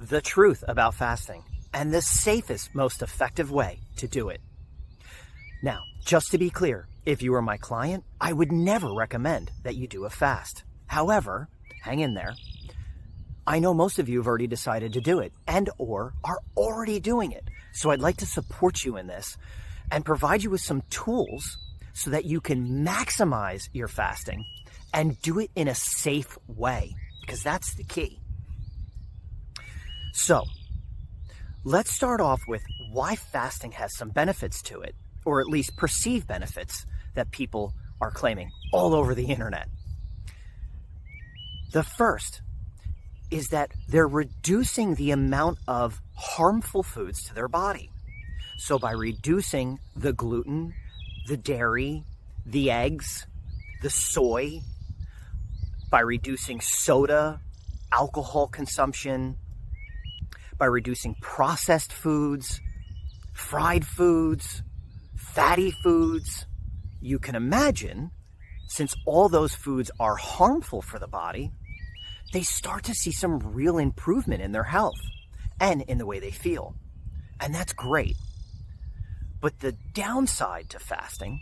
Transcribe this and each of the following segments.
the truth about fasting and the safest, most effective way to do it. Now, just to be clear, if you were my client, I would never recommend that you do a fast. However, hang in there. I know most of you have already decided to do it and or are already doing it. So I'd like to support you in this and provide you with some tools so that you can maximize your fasting and do it in a safe way, because that's the key. So let's start off with why fasting has some benefits to it, or at least perceived benefits that people are claiming all over the internet. The first is that they're reducing the amount of harmful foods to their body. So by reducing the gluten, the dairy, the eggs, the soy, by reducing soda, alcohol consumption, by reducing processed foods, fried foods, fatty foods, you can imagine, since all those foods are harmful for the body, they start to see some real improvement in their health and in the way they feel. And that's great. But the downside to fasting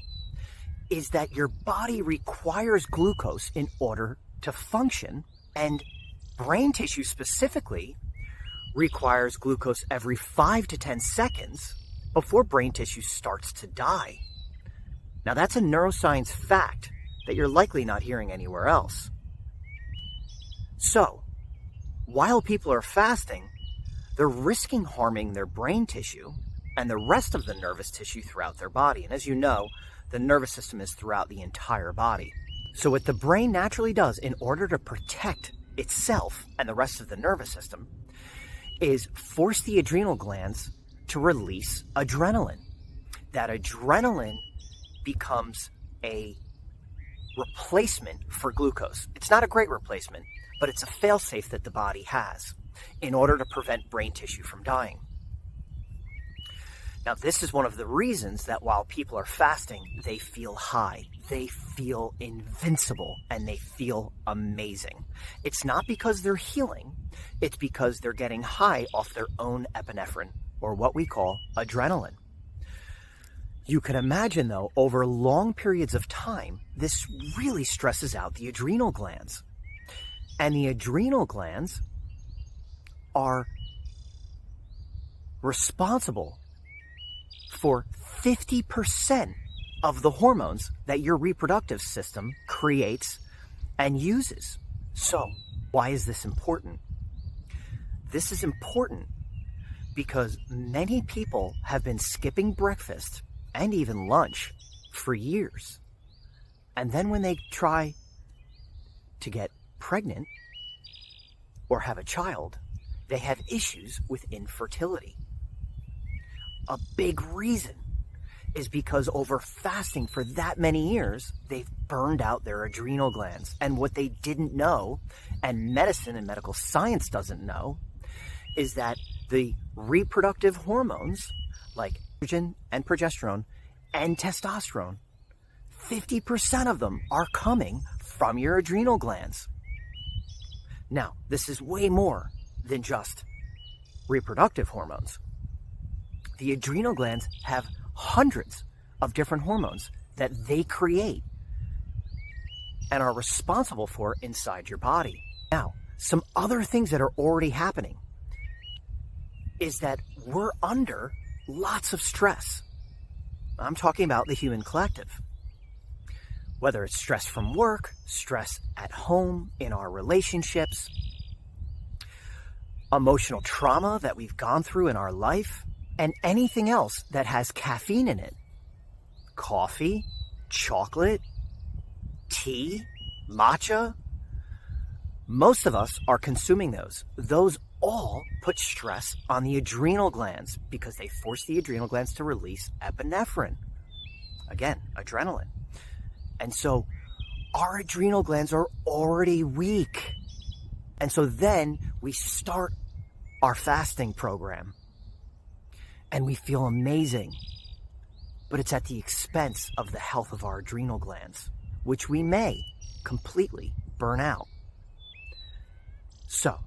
is that your body requires glucose in order to function, and brain tissue specifically requires glucose every 5 to 10 seconds before brain tissue starts to die. Now that's a neuroscience fact that you're likely not hearing anywhere else. So, while people are fasting, they're risking harming their brain tissue and the rest of the nervous tissue throughout their body. And as you know, the nervous system is throughout the entire body. So what the brain naturally does in order to protect itself and the rest of the nervous system is force the adrenal glands to release adrenaline. That adrenaline becomes a replacement for glucose. It's not a great replacement, but it's a fail-safe that the body has in order to prevent brain tissue from dying. Now, this is one of the reasons that while people are fasting, they feel high, they feel invincible, and they feel amazing. It's not because they're healing, it's because they're getting high off their own epinephrine, or what we call adrenaline. You can imagine, though, over long periods of time, this really stresses out the adrenal glands. And the adrenal glands are responsible for 50% of the hormones that your reproductive system creates and uses. So, why is this important? This is important because many people have been skipping breakfast and even lunch for years. And then when they try to get pregnant or have a child, they have issues with infertility. A big reason is because over fasting for that many years, they've burned out their adrenal glands. And what they didn't know, and medicine and medical science doesn't know, is that the reproductive hormones like estrogen and progesterone and testosterone, 50% of them are coming from your adrenal glands. Now, this is way more than just reproductive hormones. The adrenal glands have hundreds of different hormones that they create and are responsible for inside your body. Now, some other things that are already happening is that we're under lots of stress. I'm talking about the human collective. Whether it's stress from work, stress at home, in our relationships, emotional trauma that we've gone through in our life, and anything else that has caffeine in it. Coffee, chocolate, tea, matcha. Most of us are consuming those. Those all put stress on the adrenal glands because they force the adrenal glands to release epinephrine. Again, adrenaline. And so our adrenal glands are already weak. And so then we start our fasting program and we feel amazing, but it's at the expense of the health of our adrenal glands, which we may completely burn out. So,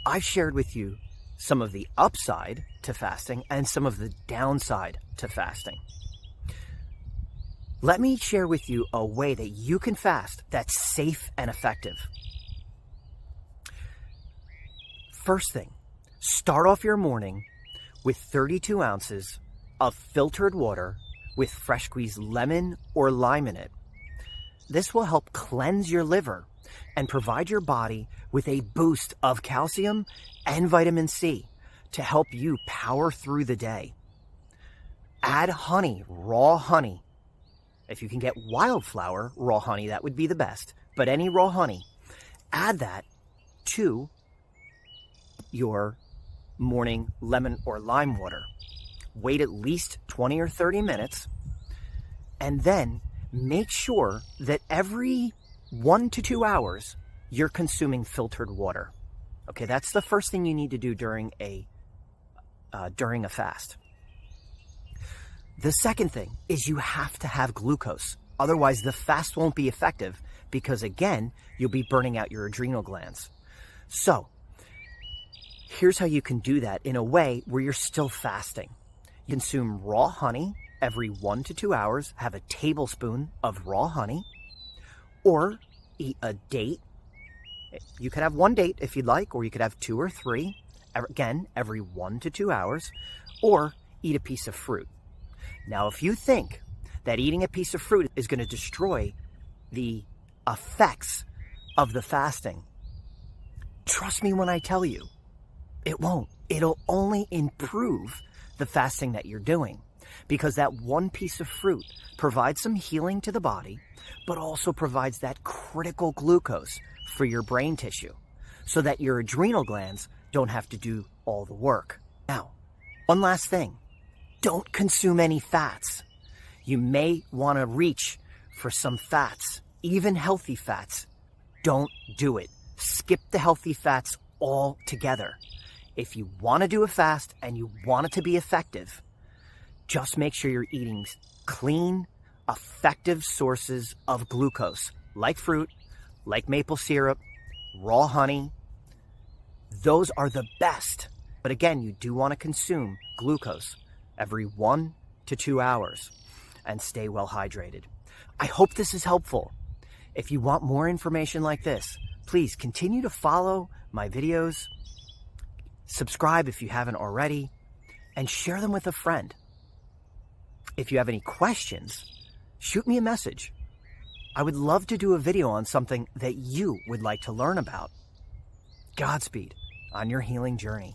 I've shared with you some of the upside to fasting and some of the downside to fasting. Let me share with you a way that you can fast that's safe and effective. First thing, start off your morning with 32 ounces of filtered water with fresh squeezed lemon or lime in it. This will help cleanse your liver and provide your body with a boost of calcium and vitamin C to help you power through the day. Add honey, raw honey. If you can get wildflower raw honey, that would be the best, but any raw honey, add that to your morning lemon or lime water. Wait at least 20 or 30 minutes, and then make sure that every 1 to 2 hours you're consuming filtered water. Okay, that's the first thing you need to do during a fast. The second thing is you have to have glucose. Otherwise, the fast won't be effective because, again, you'll be burning out your adrenal glands. So, here's how you can do that in a way where you're still fasting. You consume raw honey every 1 to 2 hours. Have a tablespoon of raw honey. Or eat a date. You could have 1 date if you'd like, or you could have 2 or 3. Again, every 1 to 2 hours. Or eat a piece of fruit. Now, if you think that eating a piece of fruit is going to destroy the effects of the fasting, trust me when I tell you, it won't. It'll only improve the fasting that you're doing, because that one piece of fruit provides some healing to the body, but also provides that critical glucose for your brain tissue so that your adrenal glands don't have to do all the work. Now, one last thing. Don't consume any fats. You may want to reach for some fats, even healthy fats. Don't do it. Skip the healthy fats altogether. If you want to do a fast and you want it to be effective, just make sure you're eating clean, effective sources of glucose, like fruit, like maple syrup, raw honey. Those are the best. But again, you do want to consume glucose every 1 to 2 hours and stay well hydrated. I hope this is helpful. If you want more information like this, please continue to follow my videos, subscribe if you haven't already, and share them with a friend. If you have any questions, shoot me a message. I would love to do a video on something that you would like to learn about. Godspeed on your healing journey.